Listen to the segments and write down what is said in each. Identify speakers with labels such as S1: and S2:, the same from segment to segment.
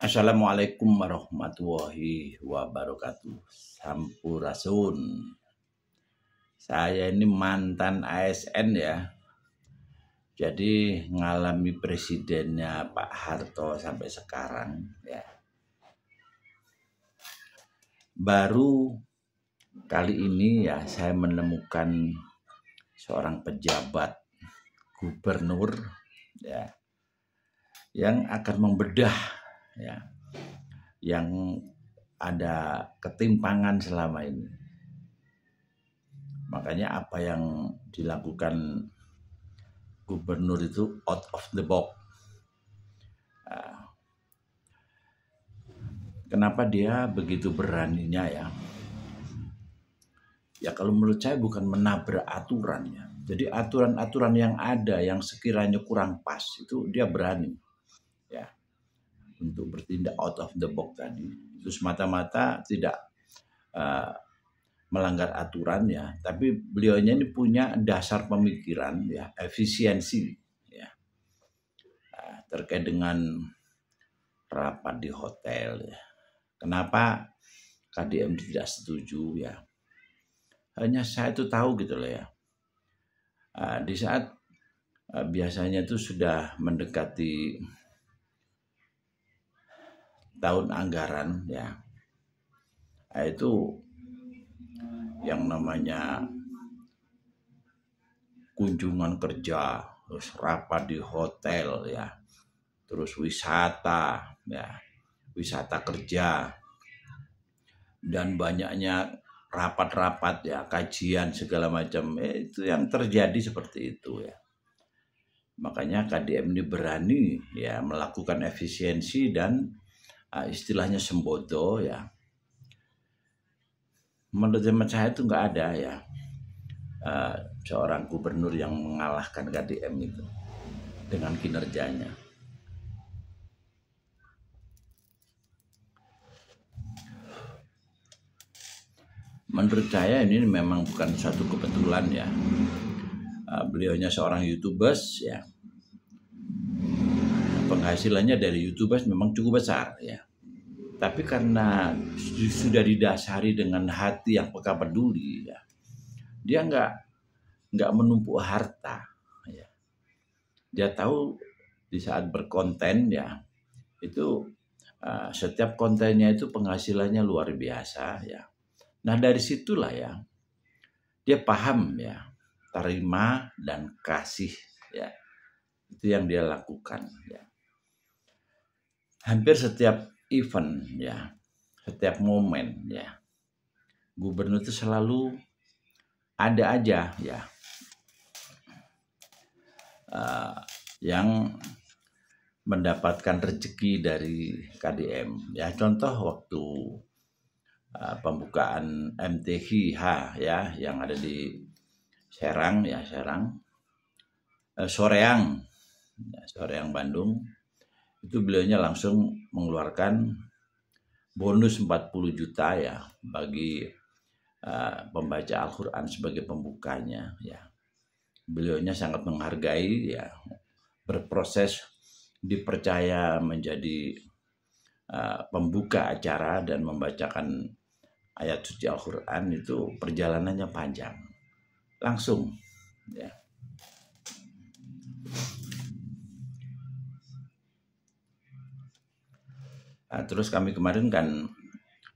S1: Assalamualaikum warahmatullahi wabarakatuh. Sampurasun. Saya ini mantan ASN ya. Jadi ngalami presidennya Pak Harto sampai sekarang ya. Baru kali ini ya saya menemukan seorang pejabat gubernur ya yang akan membedah ya yang ada ketimpangan selama ini. Makanya apa yang dilakukan gubernur itu out of the box. Kenapa dia begitu beraninya ya? Ya kalau menurut saya bukan menabrak aturan ya. Jadi aturan-aturan yang ada yang sekiranya kurang pas itu dia berani ya untuk bertindak out of the box tadi. Itu semata-mata tidak melanggar aturan ya, tapi beliaunya ini punya dasar pemikiran ya, efisiensi ya, terkait dengan rapat di hotel ya. Kenapa KDM tidak setuju ya? Hanya saya itu tahu gitu loh ya. Di saat biasanya itu sudah mendekati tahun anggaran ya, itu yang namanya kunjungan kerja, terus rapat di hotel ya, terus wisata ya, wisata kerja, dan banyaknya rapat-rapat ya, kajian segala macam, itu yang terjadi seperti itu ya. Makanya KDM ini berani ya melakukan efisiensi dan istilahnya sembodo ya. Menurut zaman saya itu nggak ada ya seorang gubernur yang mengalahkan KDM itu dengan kinerjanya. Menurut saya ini memang bukan suatu kebetulan ya. Beliaunya seorang YouTubers ya. Penghasilannya dari YouTubers memang cukup besar ya. Tapi karena sudah didasari dengan hati yang peka peduli ya, dia nggak menumpuk harta ya. Dia tahu di saat berkonten ya itu setiap kontennya itu penghasilannya luar biasa ya. Nah dari situlah ya dia paham ya, terima dan kasih ya, itu yang dia lakukan ya. Hampir setiap event ya, setiap momen ya, gubernur itu selalu ada aja ya yang mendapatkan rezeki dari KDM ya. Contoh waktu pembukaan MTH ya yang ada di Serang ya, Soreang ya, Soreang Bandung, itu beliaunya langsung mengeluarkan bonus 40 juta ya bagi pembaca Al-Quran sebagai pembukanya ya. Beliaunya sangat menghargai ya, berproses dipercaya menjadi pembuka acara dan membacakan ayat suci Al-Quran, itu perjalanannya panjang. Langsung ya. Terus kami kemarin kan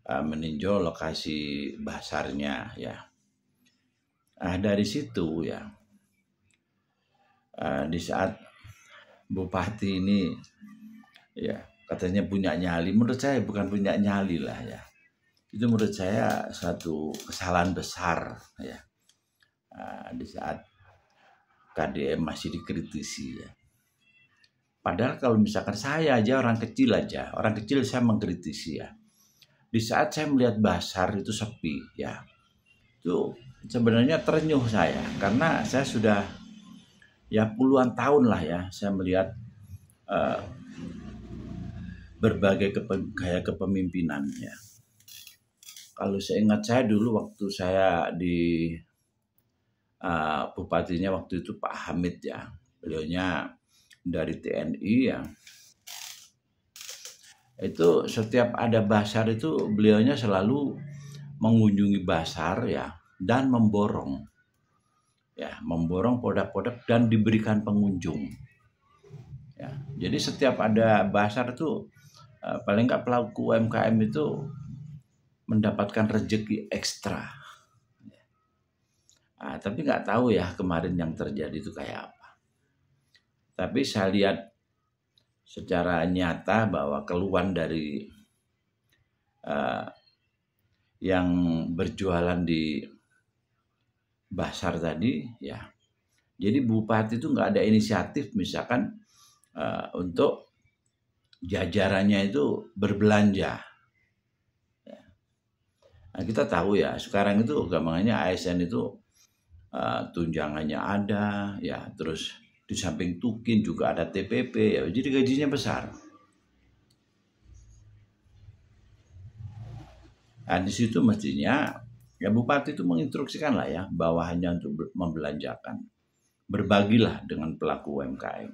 S1: meninjau lokasi basarnya ya. Dari situ ya, di saat bupati ini ya katanya punya nyali, menurut saya bukan punya nyali lah ya. Itu menurut saya suatu kesalahan besar ya. Di saat KDM masih dikritisi ya. Padahal kalau misalkan saya aja orang kecil saya mengkritisi ya. Di saat saya melihat basar itu sepi ya, itu sebenarnya terenyuh saya, karena saya sudah ya puluhan tahun lah ya saya melihat berbagai gaya kepemimpinan ya. Kalau saya ingat, saya dulu waktu saya di bupatinya waktu itu Pak Hamid ya, beliaunya dari TNI ya. Itu setiap ada basar itu beliaunya selalu mengunjungi basar ya, dan memborong produk-produk dan diberikan pengunjung ya. Jadi setiap ada basar itu paling nggak pelaku UMKM itu mendapatkan rezeki ekstra. Tapi nggak tahu ya kemarin yang terjadi itu kayak apa. Tapi saya lihat secara nyata bahwa keluhan dari yang berjualan di pasar tadi ya, jadi bupati itu nggak ada inisiatif misalkan untuk jajarannya itu berbelanja. Nah, kita tahu ya sekarang itu gampangannya ASN itu tunjangannya ada ya, terus di samping tukin juga ada TPP ya, jadi gajinya besar. Nah, di situ mestinya ya bupati itu menginstruksikan lah ya bawahannya untuk membelanjakan, berbagilah dengan pelaku UMKM.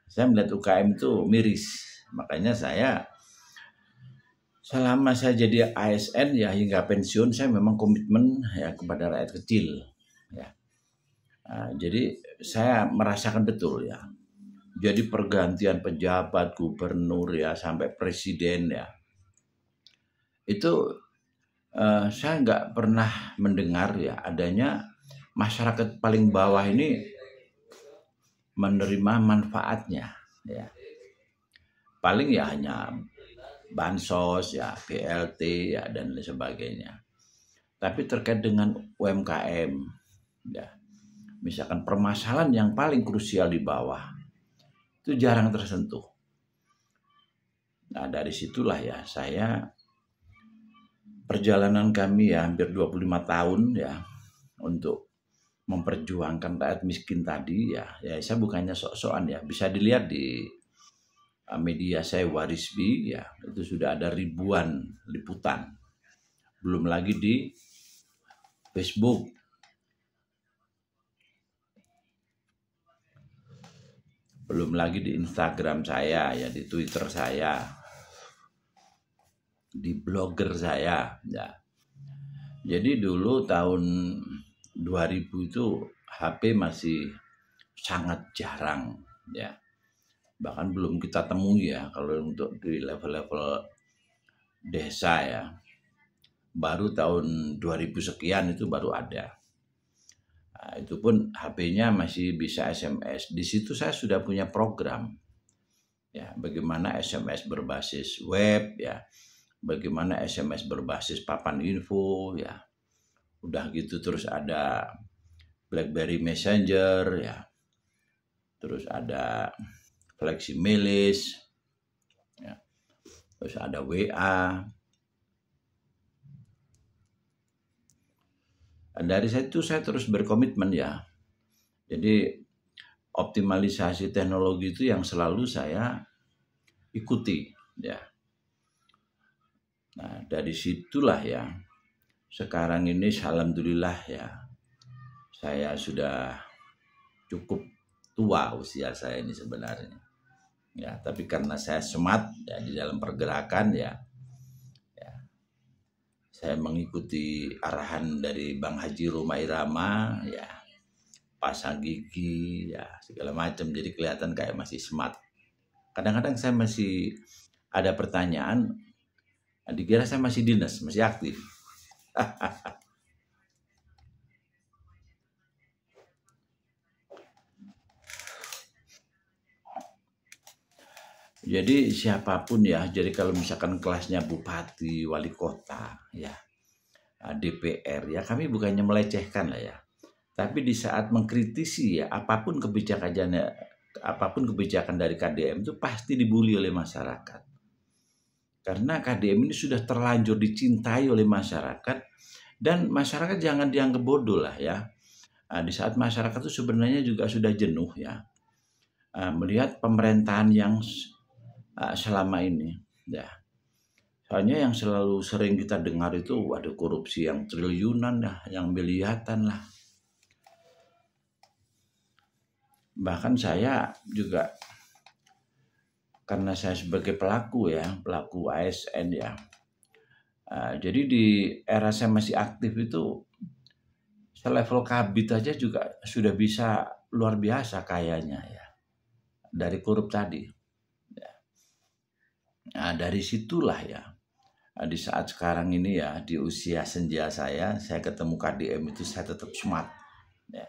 S1: Saya melihat UKM itu miris, makanya saya selama saya jadi ASN ya hingga pensiun saya memang komitmen ya kepada rakyat kecil ya. Jadi saya merasakan betul ya. Jadi pergantian pejabat, gubernur ya sampai presiden ya, itu saya nggak pernah mendengar ya adanya masyarakat paling bawah ini menerima manfaatnya ya. Paling ya hanya bansos ya, BLT ya dan lain sebagainya. Tapi terkait dengan UMKM ya, misalkan permasalahan yang paling krusial di bawah itu jarang tersentuh. Nah, dari situlah ya saya perjalanan kami ya hampir 25 tahun ya untuk memperjuangkan rakyat miskin tadi ya saya bukannya sok-sokan ya, bisa dilihat di media saya Warisbi ya, itu sudah ada ribuan liputan, belum lagi di Facebook, belum lagi di Instagram saya ya, di Twitter saya, di blogger saya ya. Jadi dulu tahun 2000 itu HP masih sangat jarang ya, bahkan belum kita temui ya kalau untuk di level-level desa ya, baru tahun 2000 sekian itu baru ada. Nah, itu pun HP-nya masih bisa SMS. Di situ saya sudah punya program ya, bagaimana SMS berbasis web ya, bagaimana SMS berbasis papan info ya. Udah gitu terus ada BlackBerry Messenger ya, terus ada Fleximilis ya, terus ada WA. Dan dari situ saya terus berkomitmen ya. Jadi optimalisasi teknologi itu yang selalu saya ikuti ya. Nah, dari situlah ya sekarang ini alhamdulillah ya saya sudah cukup tua usia saya ini sebenarnya ya, tapi karena saya smart ya di dalam pergerakan ya saya mengikuti arahan dari Bang Haji Roma Irama ya, pasang gigi ya segala macam, jadi kelihatan kayak masih smart. Kadang-kadang saya masih ada pertanyaan, dikira saya masih dinas, masih aktif. Jadi siapapun ya, jadi kalau misalkan kelasnya bupati, wali kota ya, DPR ya, kami bukannya melecehkan lah ya, tapi di saat mengkritisi ya apapun kebijakan dari KDM itu pasti dibully oleh masyarakat. Karena KDM ini sudah terlanjur dicintai oleh masyarakat, dan masyarakat jangan dianggap bodoh lah ya. Di saat masyarakat itu sebenarnya juga sudah jenuh ya melihat pemerintahan yang selama ini ya. Soalnya yang selalu sering kita dengar itu ada korupsi yang triliunan lah, yang miliaran lah. Bahkan saya juga karena saya sebagai pelaku ASN ya. Jadi di era saya masih aktif itu, selevel kabit aja juga sudah bisa luar biasa kayanya ya, dari korup tadi. Nah, dari situlah ya, di saat sekarang ini ya, di usia senja saya ketemu KDM itu saya tetap smart. Ya.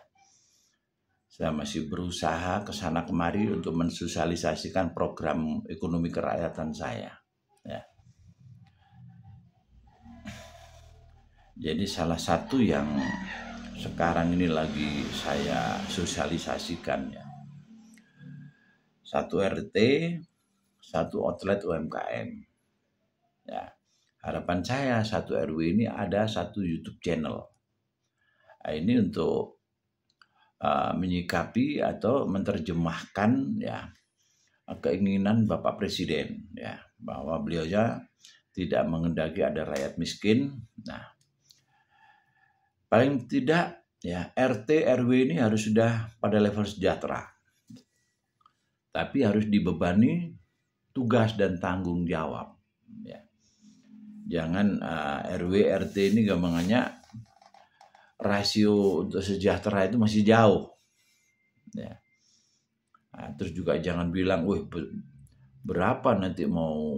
S1: Saya masih berusaha ke sana kemari untuk mensosialisasikan program ekonomi kerakyatan saya. Ya. Jadi salah satu yang sekarang ini lagi saya sosialisasikan ya, 1 RT, 1 outlet UMKM. Ya. Harapan saya 1 RW ini ada 1 YouTube channel. Nah, ini untuk menyikapi atau menerjemahkan ya keinginan Bapak Presiden ya, bahwa beliau tidak mengendaki ada rakyat miskin. Nah, paling tidak ya RT RW ini harus sudah pada level sejahtera, tapi harus dibebani tugas dan tanggung jawab ya. Jangan RW RT ini gampangannya rasio untuk sejahtera itu masih jauh ya. Nah, terus juga jangan bilang, berapa nanti mau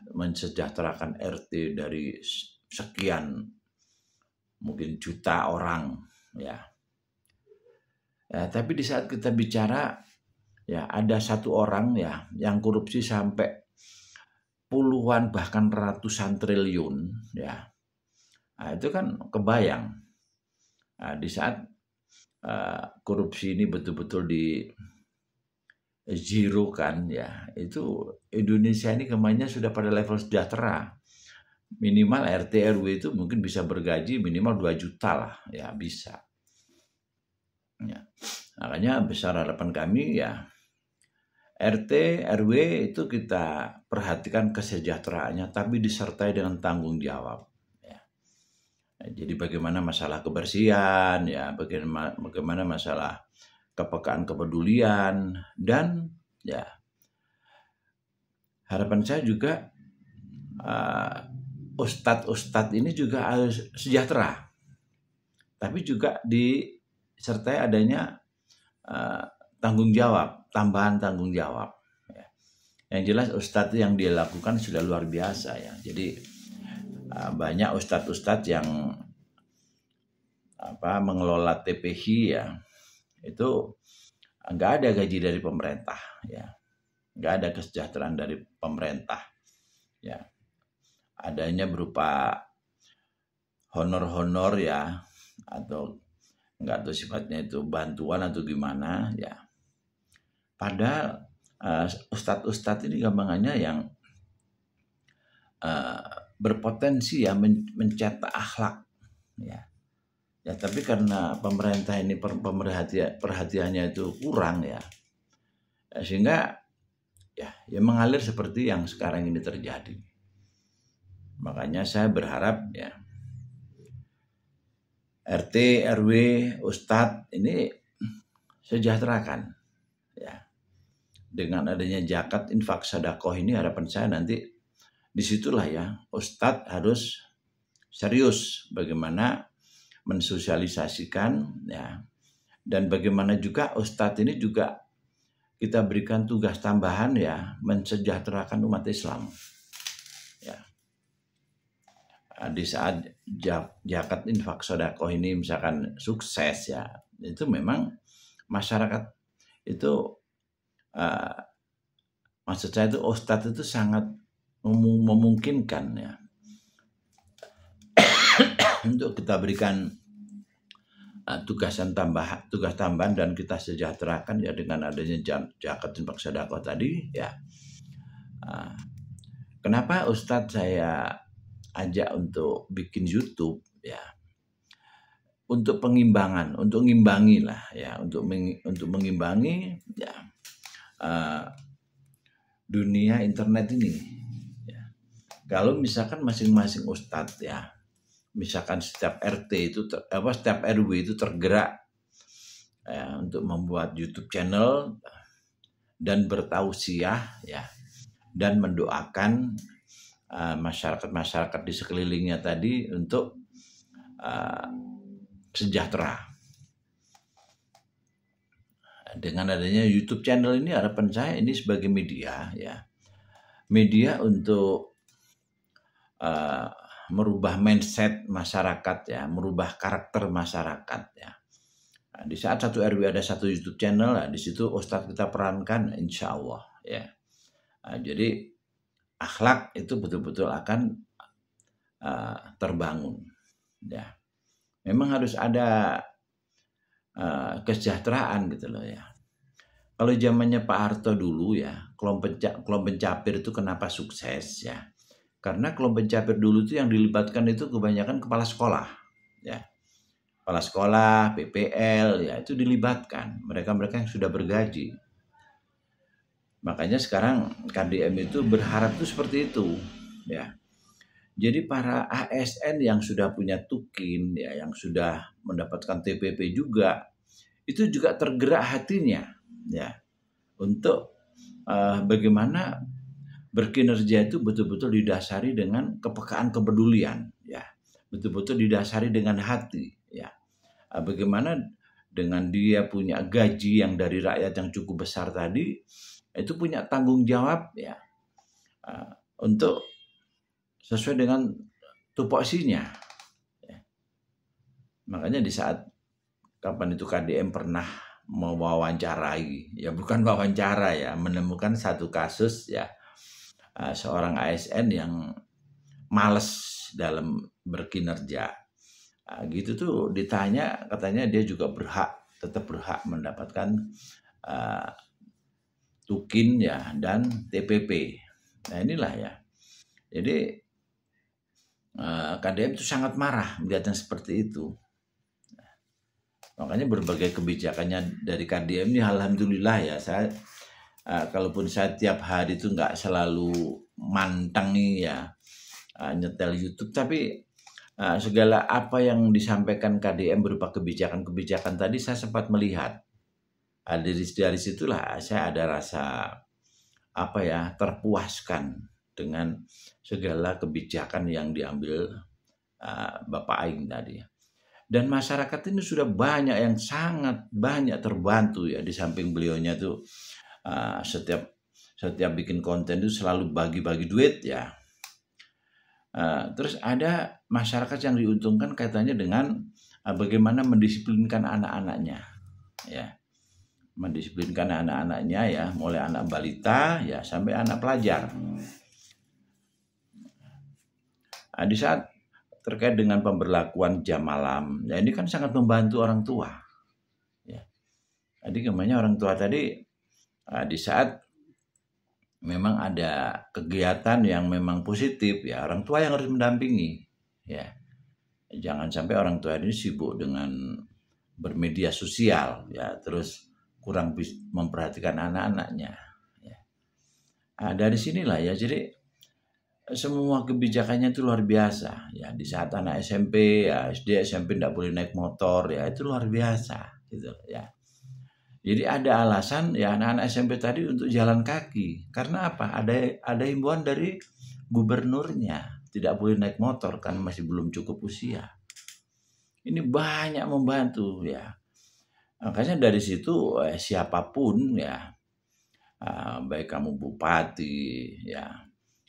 S1: mensejahterakan RT dari sekian mungkin juta orang ya. Tapi di saat kita bicara ya, ada 1 orang ya yang korupsi sampai puluhan bahkan ratusan triliun ya. Nah, itu kan kebayang. Nah, di saat korupsi ini betul-betul di zero kan ya, itu Indonesia ini kemana sudah pada level sejahtera. Minimal RT RW itu mungkin bisa bergaji minimal 2 juta lah ya, bisa. Ya. Makanya besar harapan kami ya, RT RW itu kita perhatikan kesejahteraannya, tapi disertai dengan tanggung jawab. Jadi bagaimana masalah kebersihan ya, bagaimana masalah kepekaan kepedulian, dan ya harapan saya juga ustadz ini juga harus sejahtera, tapi juga disertai adanya tanggung jawab, tambahan tanggung jawab ya. Yang jelas ustadz yang dia lakukan sudah luar biasa ya. Jadi banyak ustadz yang mengelola TPH ya, itu nggak ada gaji dari pemerintah ya, nggak ada kesejahteraan dari pemerintah ya, adanya berupa honor-honor ya, atau nggak tahu sifatnya itu bantuan atau gimana ya. Padahal ustadz ini gampangannya yang berpotensi ya mencetak akhlak ya. Ya, tapi karena pemerintah ini perhatiannya itu kurang ya, sehingga ya mengalir seperti yang sekarang ini terjadi. Makanya saya berharap ya RT RW ustadz ini sejahterakan ya. Dengan adanya zakat, infak, sedekah ini, harapan saya nanti disitulah ya ustadz harus serius bagaimana mensosialisasikan ya, dan bagaimana juga ustadz ini juga kita berikan tugas tambahan ya, mensejahterakan umat Islam ya. Di saat zakat, infak, sedekah ini misalkan sukses ya, itu memang masyarakat itu maksud saya itu ustadz itu sangat memungkinkan ya untuk kita berikan tugas tambahan dan kita sejahterakan ya dengan adanya zakat, infak, sedekah tadi ya. Kenapa Ustadz saya ajak untuk bikin YouTube ya, untuk pengimbangan, untuk ngimbangi lah ya, untuk mengimbangi ya dunia internet ini ya. Kalau misalkan masing-masing Ustadz ya, misalkan setiap RT itu setiap RW itu tergerak ya, untuk membuat YouTube channel dan bertausiah ya, dan mendoakan masyarakat-masyarakat di sekelilingnya tadi untuk sejahtera. Dengan adanya YouTube channel ini, harapan saya ini sebagai media ya, media untuk merubah mindset masyarakat ya, merubah karakter masyarakat ya. Nah, di saat satu RW ada satu YouTube channel, di situ Ustadz kita perankan, insya Allah ya. Jadi akhlak itu betul-betul akan terbangun ya. Memang harus ada kesejahteraan gitu loh ya. Kalau zamannya Pak Harto dulu ya, kelompok pencapir itu kenapa sukses ya? Karena kelompok pencapir dulu itu yang dilibatkan itu kebanyakan kepala sekolah ya. Kepala sekolah, PPL ya, itu dilibatkan. Mereka-mereka yang sudah bergaji. Makanya sekarang KDM itu berharap itu seperti itu ya. Jadi para ASN yang sudah punya tukin ya, yang sudah mendapatkan TPP juga, itu juga tergerak hatinya ya, untuk bagaimana berkinerja itu betul-betul didasari dengan kepekaan, kepedulian ya, betul-betul didasari dengan hati ya. Bagaimana dengan dia punya gaji yang dari rakyat yang cukup besar tadi, itu punya tanggung jawab ya, untuk sesuai dengan tupoksinya ya. Makanya di saat kapan itu KDM pernah mewawancarai ya, bukan wawancara ya, menemukan satu kasus ya, seorang ASN yang males dalam berkinerja gitu tuh, ditanya katanya dia juga tetap berhak mendapatkan tukin ya dan TPP. Nah inilah ya, jadi KDM itu sangat marah melihat yang seperti itu. Makanya berbagai kebijakannya dari KDM ini alhamdulillah ya, saya kalaupun saya tiap hari itu nggak selalu mantang nih ya nyetel YouTube, tapi segala apa yang disampaikan KDM berupa kebijakan-kebijakan tadi saya sempat melihat. Dari situlah saya ada rasa terpuaskan dengan segala kebijakan yang diambil Bapak Aing tadi. Dan masyarakat ini sudah banyak yang sangat banyak terbantu ya, di samping beliaunya tuh setiap bikin konten itu selalu bagi-bagi duit ya. Terus ada masyarakat yang diuntungkan kaitannya dengan bagaimana mendisiplinkan anak-anaknya ya. Mendisiplinkan anak-anaknya ya, mulai anak balita ya sampai anak pelajar. Di saat terkait dengan pemberlakuan jam malam, ya ini kan sangat membantu orang tua. Ya. Jadi namanya orang tua tadi di saat memang ada kegiatan yang memang positif ya, orang tua yang harus mendampingi. Ya, jangan sampai orang tua ini sibuk dengan bermedia sosial ya, terus kurang memperhatikan anak-anaknya. Ya. Dari sinilah ya, jadi semua kebijakannya itu luar biasa ya. Di saat anak SMP ya, SD SMP tidak boleh naik motor ya, itu luar biasa gitu ya. Jadi ada alasan ya anak-anak SMP tadi untuk jalan kaki. Karena apa? Ada himbauan dari gubernurnya tidak boleh naik motor kan masih belum cukup usia. Ini banyak membantu ya. Makanya dari situ siapapun ya, baik kamu bupati ya,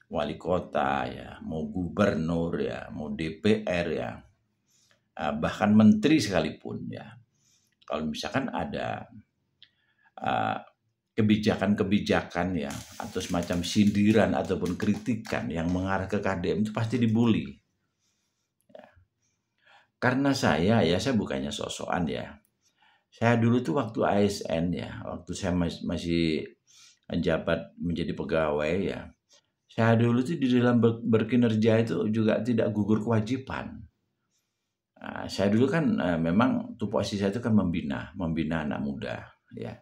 S1: wali kota ya, mau gubernur ya, mau DPR ya, bahkan menteri sekalipun ya, kalau misalkan ada kebijakan-kebijakan ya atau semacam sindiran ataupun kritikan yang mengarah ke KDM itu pasti dibully ya. Karena saya bukannya sok-sokan ya, saya dulu tuh waktu ASN ya, waktu saya masih menjabat menjadi pegawai ya, saya dulu tuh di dalam berkinerja itu juga tidak gugur kewajiban. Saya dulu kan memang tupoksi saya itu kan membina anak muda ya,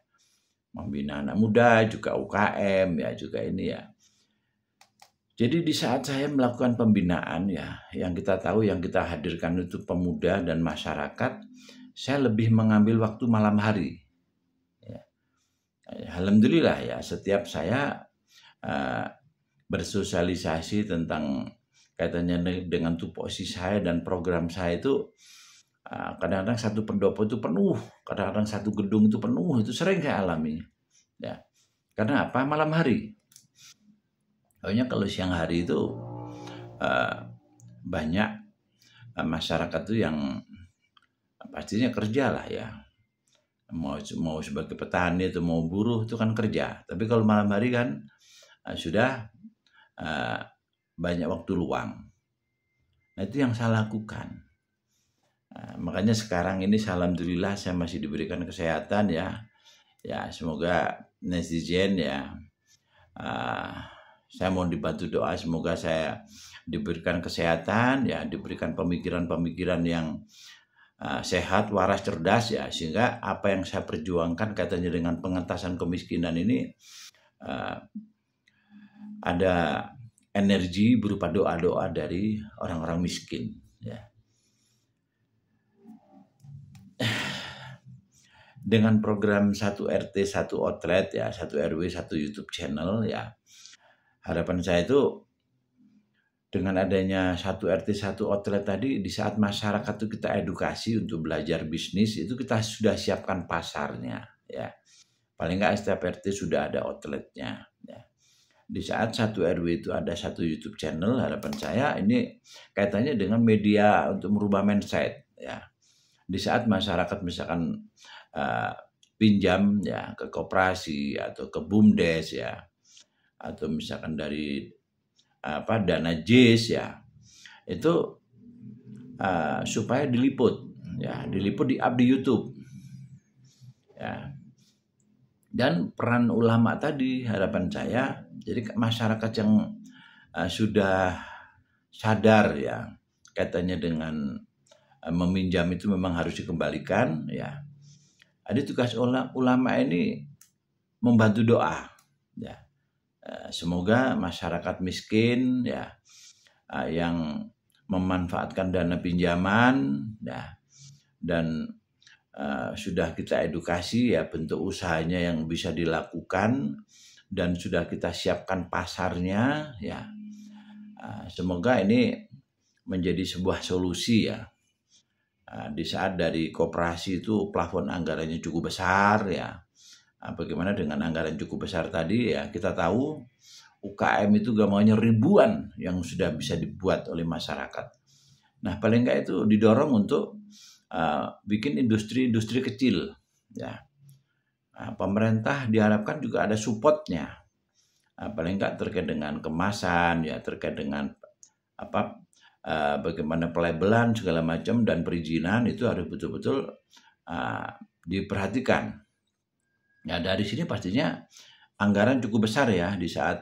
S1: membina anak muda juga UKM ya, juga ini ya. Jadi di saat saya melakukan pembinaan ya, yang kita tahu yang kita hadirkan itu pemuda dan masyarakat, saya lebih mengambil waktu malam hari ya. Alhamdulillah ya, setiap saya uh, bersosialisasi tentang kaitannya dengan tupoksi saya dan program saya itu, kadang-kadang satu pendopo itu penuh, kadang-kadang satu gedung itu penuh, itu sering saya alami. Ya, karena apa? Malam hari. Soalnya kalau siang hari itu banyak masyarakat itu yang pastinya kerja lah ya. Mau sebagai petani atau mau buruh itu kan kerja. Tapi kalau malam hari kan sudah banyak waktu luang. Nah itu yang saya lakukan. Makanya sekarang ini alhamdulillah saya masih diberikan kesehatan ya. Ya semoga netizen ya. Saya mau dibantu doa semoga saya diberikan kesehatan ya, diberikan pemikiran-pemikiran yang sehat, waras, cerdas ya, sehingga apa yang saya perjuangkan katanya dengan pengentasan kemiskinan ini ada energi berupa doa-doa dari orang-orang miskin ya. Dengan program 1 RT 1 outlet ya, 1 RW 1 YouTube channel ya. Harapan saya itu dengan adanya 1 RT 1 outlet tadi, di saat masyarakat itu kita edukasi untuk belajar bisnis, itu kita sudah siapkan pasarnya ya. Paling nggak setiap RT sudah ada outletnya ya. Di saat 1 RW itu ada 1 YouTube channel, harapan saya ini kaitannya dengan media untuk merubah mindset ya. Di saat masyarakat misalkan pinjam ya ke koperasi atau ke BUMDes ya, atau misalkan dari dana JIS ya, itu supaya diliput ya, diliput di up di YouTube ya. Dan peran ulama tadi harapan saya, jadi masyarakat yang sudah sadar ya katanya dengan meminjam itu memang harus dikembalikan ya. Ada tugas ulama ini membantu doa ya. Semoga masyarakat miskin ya yang memanfaatkan dana pinjaman ya, dan sudah kita edukasi ya bentuk usahanya yang bisa dilakukan dan sudah kita siapkan pasarnya ya. Semoga ini menjadi sebuah solusi ya. Di saat dari koperasi itu plafon anggarannya cukup besar ya. Bagaimana dengan anggaran cukup besar tadi ya, kita tahu UKM itu gambarnya ribuan yang sudah bisa dibuat oleh masyarakat. Nah paling enggak itu didorong untuk bikin industri-industri kecil ya. Pemerintah diharapkan juga ada supportnya, paling enggak terkait dengan kemasan ya, terkait dengan bagaimana pelabelan segala macam dan perizinan itu harus betul-betul diperhatikan. Nah dari sini pastinya anggaran cukup besar ya, di saat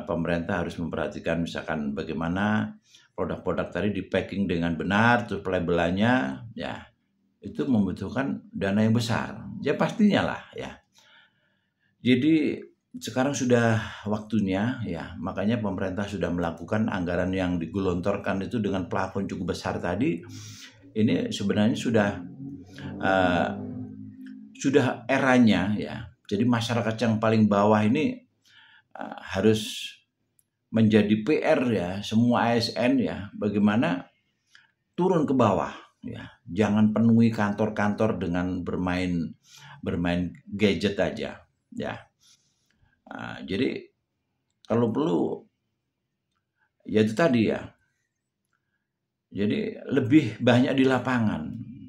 S1: pemerintah harus memperhatikan misalkan bagaimana produk-produk tadi di packing dengan benar, terus pelabelannya ya, itu membutuhkan dana yang besar ya pastinya lah ya. Jadi sekarang sudah waktunya ya, makanya pemerintah sudah melakukan anggaran yang digelontorkan itu dengan plafon cukup besar tadi. Ini sebenarnya sudah eranya ya. Jadi masyarakat yang paling bawah ini harus menjadi PR ya semua ASN ya, bagaimana turun ke bawah ya. Jangan penuhi kantor-kantor dengan bermain gadget aja ya. Jadi kalau perlu ya itu tadi ya. Jadi lebih banyak di lapangan.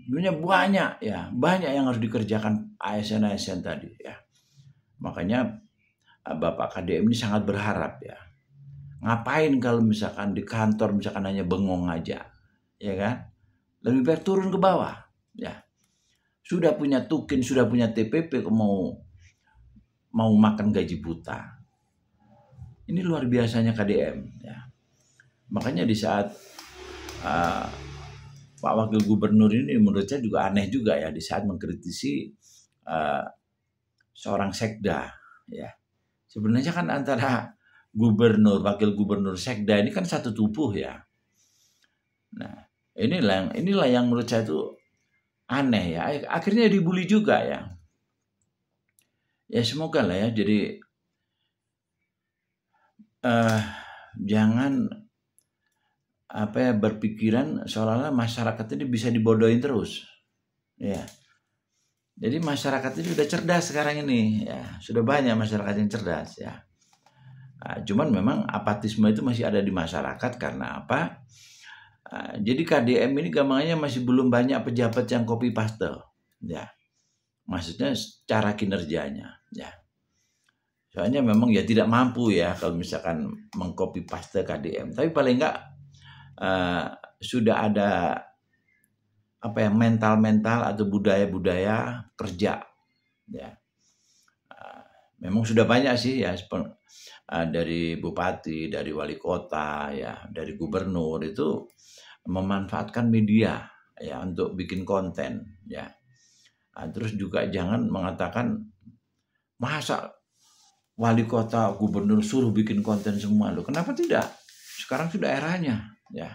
S1: Banyak ya, banyak yang harus dikerjakan ASN tadi ya. Makanya Bapak KDM ini sangat berharap ya. Ngapain kalau misalkan di kantor misalkan hanya bengong aja, ya kan? Lebih baik turun ke bawah ya. Sudah punya tukin, sudah punya TPP, mau makan gaji buta. Ini luar biasanya KDM ya. Makanya di saat Pak Wakil Gubernur ini menurut saya juga aneh juga ya, di saat mengkritisi seorang sekda ya. Sebenarnya kan antara gubernur, wakil gubernur, sekda ini kan satu tubuh ya. Nah inilah yang menurut saya itu aneh ya. Akhirnya dibully juga ya. Ya semoga lah ya, jadi jangan berpikiran seolah-olah masyarakat ini bisa dibodohin terus. Ya. Jadi masyarakat ini sudah cerdas sekarang ini, ya sudah banyak masyarakat yang cerdas ya. Cuman memang apatisme itu masih ada di masyarakat karena apa? Jadi KDM ini gampangnya masih belum banyak pejabat yang copy paste, ya. Maksudnya cara kinerjanya, ya. Soalnya memang ya tidak mampu ya kalau misalkan mengcopy paste KDM. Tapi paling enggak sudah ada mental atau budaya-budaya kerja, ya. Memang sudah banyak sih ya, dari bupati, dari wali kota, ya, dari gubernur itu memanfaatkan media ya untuk bikin konten, ya. Terus juga jangan mengatakan masa wali kota, gubernur suruh bikin konten semua loh. Kenapa tidak? Sekarang sudah eranya, ya.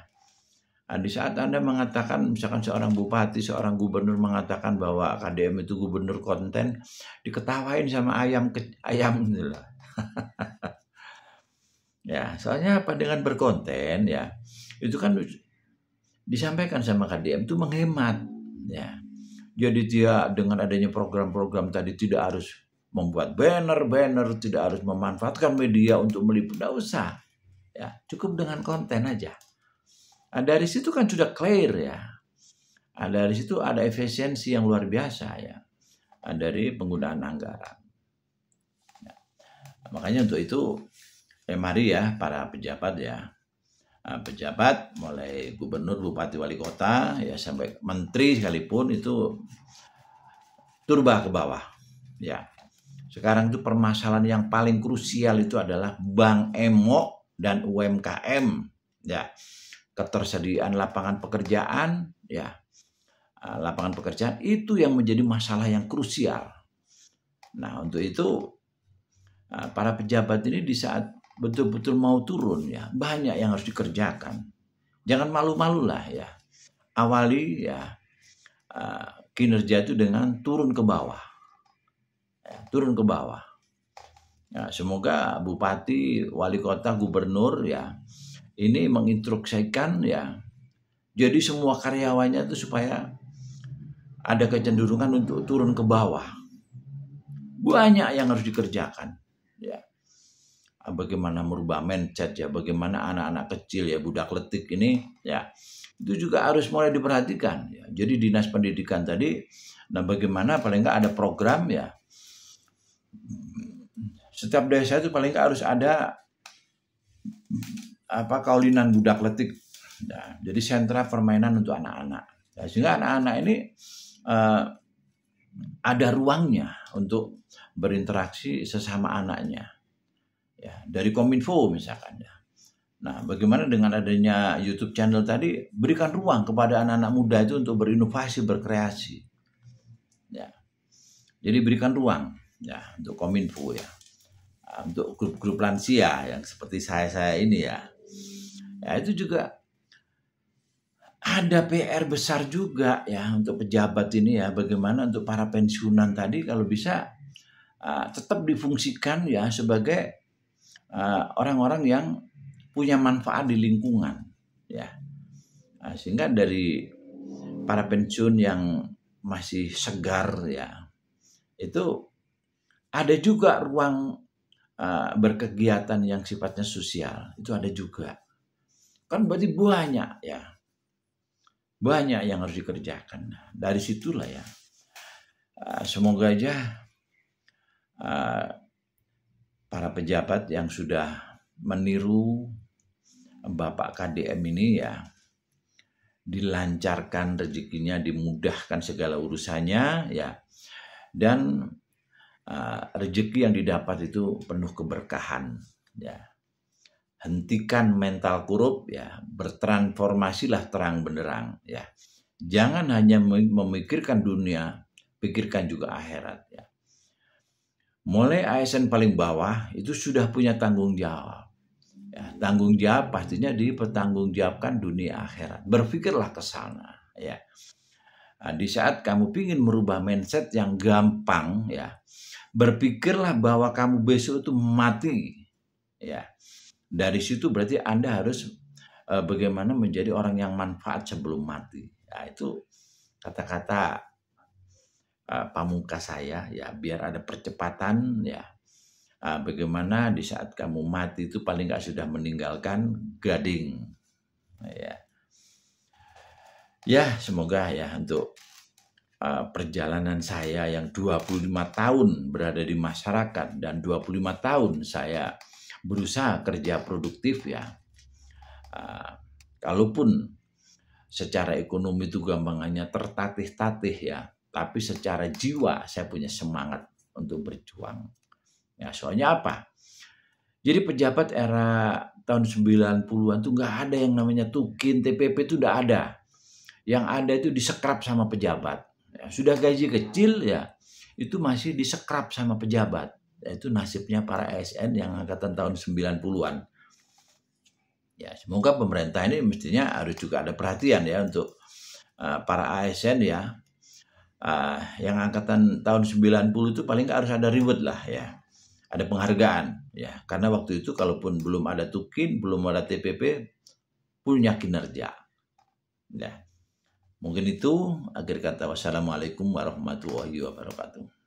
S1: Di saat Anda mengatakan, misalkan seorang bupati, seorang gubernur mengatakan bahwa KDM itu gubernur konten, diketawain sama ayam gitu lah. Ya, soalnya apa, dengan berkonten ya, itu kan disampaikan sama KDM itu menghemat, ya. Jadi dia dengan adanya program-program tadi tidak harus membuat banner, tidak harus memanfaatkan media untuk meliput, tidak usah. Ya, cukup dengan konten aja. Dari situ kan sudah clear ya. Dari situ ada efisiensi yang luar biasa ya. Dari penggunaan anggaran. Ya. Makanya untuk itu, mari ya para pejabat ya. Pejabat mulai gubernur, bupati, wali kota ya sampai menteri sekalipun itu turba ke bawah. Ya. Sekarang itu permasalahan yang paling krusial itu adalah Bank Emo dan UMKM ya. Ketersediaan lapangan pekerjaan ya, lapangan pekerjaan itu yang menjadi masalah yang krusial. Nah untuk itu para pejabat ini di saat betul-betul mau turun ya, banyak yang harus dikerjakan. Jangan malu-malu lah ya, awali ya kinerja itu dengan turun ke bawah, ya, turun ke bawah. Ya, semoga bupati, wali kota, gubernur ya ini menginstruksikan ya, jadi semua karyawannya itu supaya ada kecenderungan untuk turun ke bawah. Banyak yang harus dikerjakan. Ya, bagaimana merubah mindset ya, bagaimana anak-anak kecil ya, budak letik ini ya, itu juga harus mulai diperhatikan. Ya. Jadi dinas pendidikan tadi, nah bagaimana paling nggak ada program ya. Setiap desa itu paling nggak harus ada kaulinan budak letik. Nah, jadi sentra permainan untuk anak-anak. Nah, sehingga anak-anak ini ada ruangnya untuk berinteraksi sesama anaknya. Ya, dari Kominfo misalkan. Ya. Nah, bagaimana dengan adanya YouTube channel tadi, berikan ruang kepada anak-anak muda itu untuk berinovasi, berkreasi. Ya. Jadi berikan ruang ya untuk Kominfo ya. Untuk grup-grup lansia yang seperti saya ini ya. Ya itu juga ada PR besar juga ya untuk pejabat ini ya, bagaimana untuk para pensiunan tadi kalau bisa tetap difungsikan ya sebagai orang-orang yang punya manfaat di lingkungan ya. Sehingga dari para pensiun yang masih segar ya, itu ada juga ruang berkegiatan yang sifatnya sosial, itu ada juga. Kan berarti banyak ya. Banyak yang harus dikerjakan. Dari situlah ya. Semoga aja para pejabat yang sudah meniru Bapak KDM ini ya, dilancarkan rezekinya, dimudahkan segala urusannya ya. Dan rezeki yang didapat itu penuh keberkahan ya. Hentikan mental korup ya, bertransformasilah terang benderang ya. Jangan hanya memikirkan dunia, pikirkan juga akhirat ya. Mulai ASN paling bawah itu sudah punya tanggung jawab. Ya, tanggung jawab pastinya dipertanggungjawabkan dunia akhirat. Berpikirlah ke sana ya. Di saat kamu ingin merubah mindset yang gampang ya, berpikirlah bahwa kamu besok itu mati. Ya, dari situ berarti Anda harus bagaimana menjadi orang yang manfaat sebelum mati. Ya, itu kata-kata pamungkas saya, ya, biar ada percepatan, ya. Bagaimana di saat kamu mati itu paling nggak sudah meninggalkan gading. Ya, semoga ya untuk perjalanan saya yang 25 tahun berada di masyarakat dan 25 tahun saya berusaha kerja produktif, ya. Kalaupun secara ekonomi itu gampangannya tertatih-tatih, ya, tapi secara jiwa saya punya semangat untuk berjuang. Ya, soalnya apa? Jadi pejabat era tahun 90-an itu nggak ada yang namanya tukin, TPP itu udah ada. Yang ada itu disekrap sama pejabat. Ya, sudah gaji kecil, ya, itu masih disekrap sama pejabat. Ya, itu nasibnya para ASN yang angkatan tahun 90-an. Ya, semoga pemerintah ini mestinya harus juga ada perhatian, ya, untuk para ASN, ya. Yang angkatan tahun 90 itu paling nggak harus ada reward lah, ya. Ada penghargaan, ya. Karena waktu itu kalaupun belum ada tukin, belum ada TPP, punya kinerja. Ya. Mungkin itu akhir kata. Wassalamualaikum warahmatullahi wabarakatuh.